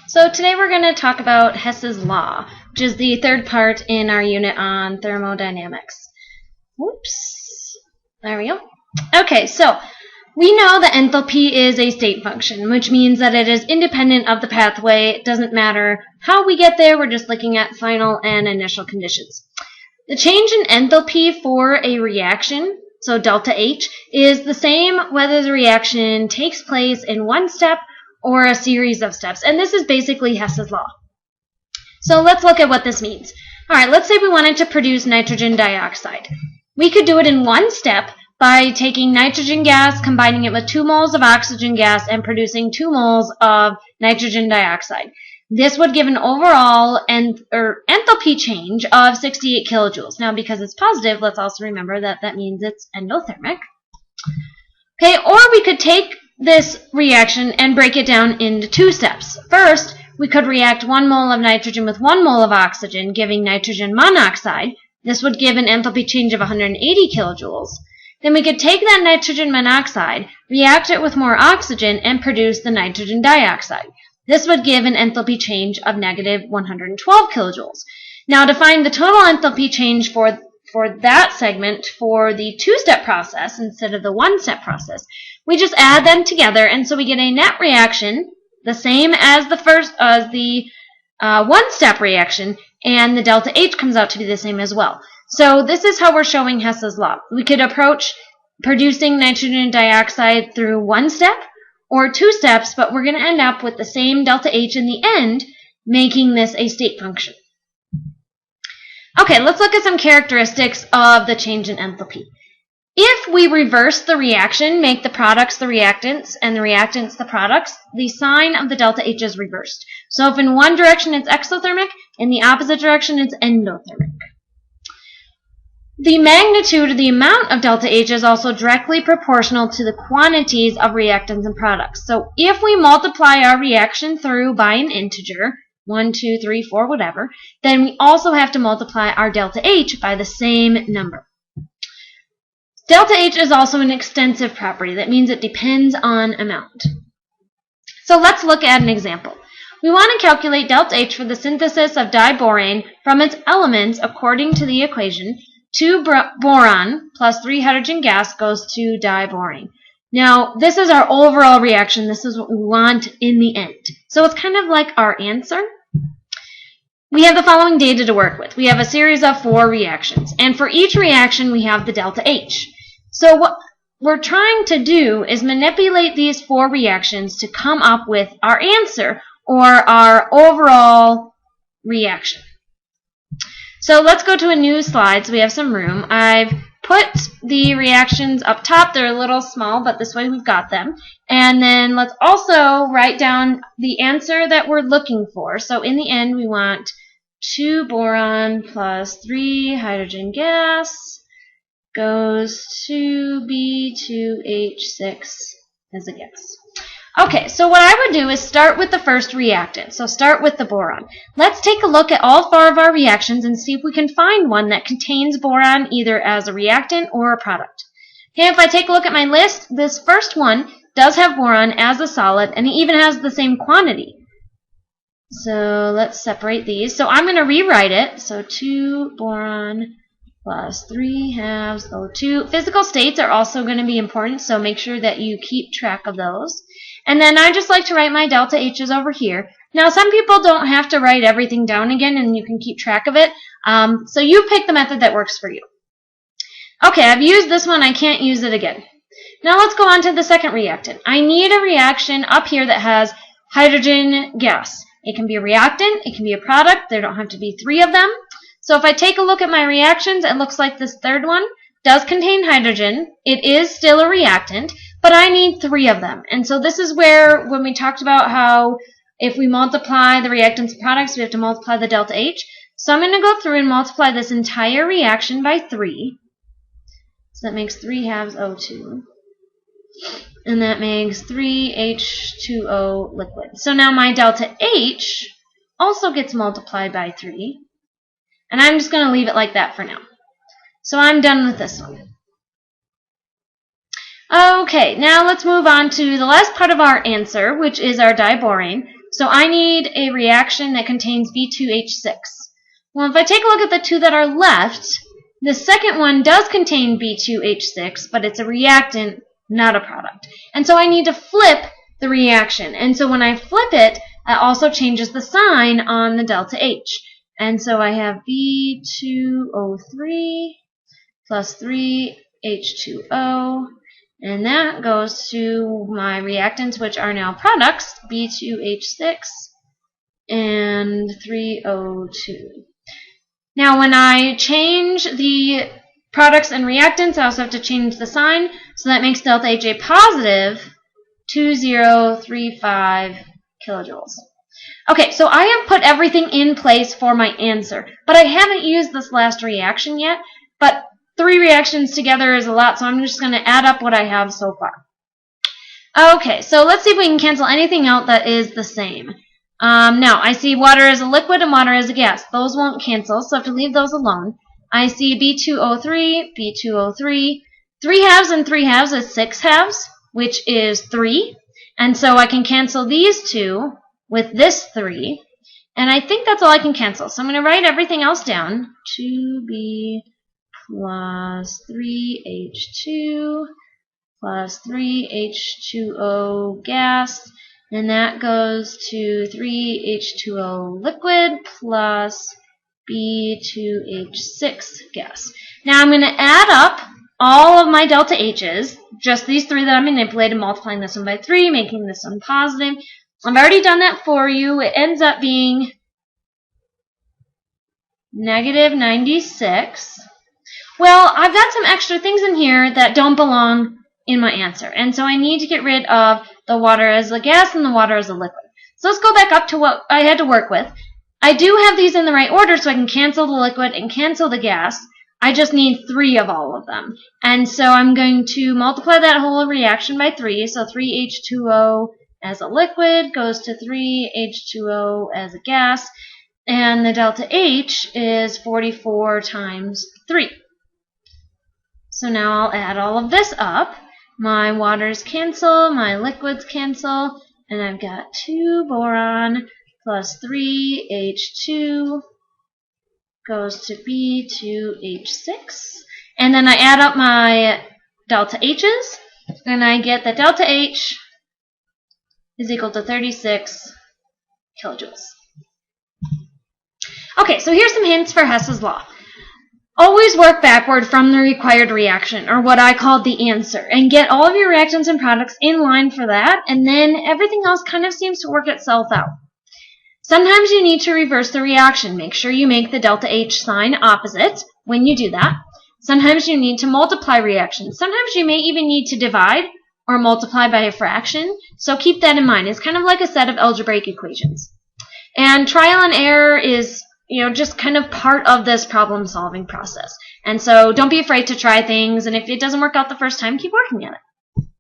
So today we're going to talk about Hess's law, which is the third part in our unit on thermodynamics. Whoops. There we go. Okay, so we know that enthalpy is a state function, which means that it is independent of the pathway. It doesn't matter how we get there. We're just looking at final and initial conditions. The change in enthalpy for a reaction, so delta H, is the same whether the reaction takes place in one step or a series of steps. And this is basically Hess's law. So let's look at what this means. All right, let's say we wanted to produce nitrogen dioxide. We could do it in one step by taking nitrogen gas, combining it with 2 moles of oxygen gas, and producing 2 moles of nitrogen dioxide. This would give an overall enthalpy change of 68 kilojoules. Now, because it's positive, let's also remember that that means it's endothermic. Okay, or we could take this reaction and break it down into 2 steps. First, we could react 1 mole of nitrogen with 1 mole of oxygen, giving nitrogen monoxide. This would give an enthalpy change of 180 kilojoules. Then we could take that nitrogen monoxide, react it with more oxygen, and produce the nitrogen dioxide. This would give an enthalpy change of negative 112 kilojoules. Now, to find the total enthalpy change for that segment for the 2-step process instead of the 1-step process, we just add them together, and so we get a net reaction the same as the 1-step reaction, and the delta H comes out to be the same as well. So this is how we're showing Hess's law. We could approach producing nitrogen dioxide through 1 step or 2 steps, but we're going to end up with the same delta H in the end, making this a state function. Okay, let's look at some characteristics of the change in enthalpy. If we reverse the reaction, make the products the reactants and the reactants the products, the sign of the delta H is reversed. So if in one direction it's exothermic, in the opposite direction it's endothermic. The magnitude or the amount of delta H is also directly proportional to the quantities of reactants and products. So if we multiply our reaction through by an integer, 1, 2, 3, 4, whatever, then we also have to multiply our delta H by the same number. Delta H is also an extensive property. That means it depends on amount. So let's look at an example. We want to calculate delta H for the synthesis of diborane from its elements according to the equation 2 boron plus 3 hydrogen gas goes to diborane. Now, this is our overall reaction. This is what we want in the end. So it's kind of like our answer. We have the following data to work with. We have a series of 4 reactions, and for each reaction we have the delta H. So what we're trying to do is manipulate these 4 reactions to come up with our answer, or our overall reaction. So let's go to a new slide so we have some room. I've put the reactions up top. They're a little small, but this way we've got them. And then let's also write down the answer that we're looking for. So in the end, we want 2 boron plus 3 hydrogen gas goes to B2H6 as a gas. Okay, so what I would do is start with the first reactant. So start with the boron. Let's take a look at all 4 of our reactions and see if we can find one that contains boron either as a reactant or a product. Okay, if I take a look at my list, this first one does have boron as a solid, and it even has the same quantity. So let's separate these. So I'm going to rewrite it. So 2 boron plus 3 halves O2. Physical states are also going to be important, so make sure that you keep track of those. And then I just like to write my delta H's over here. Now, some people don't have to write everything down again, and you can keep track of it. So you pick the method that works for you. Okay, I've used this one. I can't use it again. Now let's go on to the second reactant. I need a reaction up here that has hydrogen gas. It can be a reactant. It can be a product. There don't have to be 3 of them. So if I take a look at my reactions, it looks like this third one does contain hydrogen. It is still a reactant, but I need 3 of them. And so this is where, when we talked about how if we multiply the reactants and products, we have to multiply the delta H. So I'm going to go through and multiply this entire reaction by 3. So that makes 3 halves O2. And that makes 3H2O liquid. So now my delta H also gets multiplied by 3. And I'm just going to leave it like that for now. So I'm done with this one. Okay, now let's move on to the last part of our answer, which is our diborane. So I need a reaction that contains B2H6. Well, if I take a look at the two that are left, the second one does contain B2H6, but it's a reactant, not a product. And so I need to flip the reaction. And so when I flip it, that also changes the sign on the delta H. And so I have B2O3 plus 3H2O, and that goes to my reactants, which are now products, B2H6 and 3O2. Now, when I change the products and reactants, I also have to change the sign, so that makes delta H a positive 2035 kilojoules. Okay, so I have put everything in place for my answer, but I haven't used this last reaction yet, but 3 reactions together is a lot, so I'm just going to add up what I have so far. Okay, so let's see if we can cancel anything out that is the same. Now, I see water as a liquid and water as a gas. Those won't cancel, so I have to leave those alone. I see B2O3, B2O3. 3 halves and 3 halves is 6 halves, which is 3. And so I can cancel these 2 with this 3. And I think that's all I can cancel. So I'm going to write everything else down. 2B plus 3H2 plus 3H2O gas. And that goes to 3H2O liquid plus B2H6 gas. Now I'm going to add up all of my delta H's, just these 3 that I manipulated, multiplying this one by 3, making this one positive. I've already done that for you. It ends up being negative 96. Well, I've got some extra things in here that don't belong in my answer, and so I need to get rid of the water as a gas and the water as a liquid. So let's go back up to what I had to work with. I do have these in the right order, so I can cancel the liquid and cancel the gas. I just need 3 of all of them. And so I'm going to multiply that whole reaction by 3. So 3H2O as a liquid goes to 3H2O as a gas. And the delta H is 44 times 3. So now I'll add all of this up. My waters cancel, my liquids cancel, and I've got 2 boron plus 3H2 goes to B2H6. And then I add up my delta H's, and I get that delta H is equal to 36 kilojoules. Okay, so here's some hints for Hess's law. Always work backward from the required reaction, or what I call the answer, and get all of your reactants and products in line for that, and then everything else kind of seems to work itself out. Sometimes you need to reverse the reaction. Make sure you make the delta H sign opposite when you do that. Sometimes you need to multiply reactions. Sometimes you may even need to divide or multiply by a fraction, so keep that in mind. It's kind of like a set of algebraic equations. And trial and error is just kind of part of this problem-solving process. And so don't be afraid to try things, and if it doesn't work out the first time, keep working at it.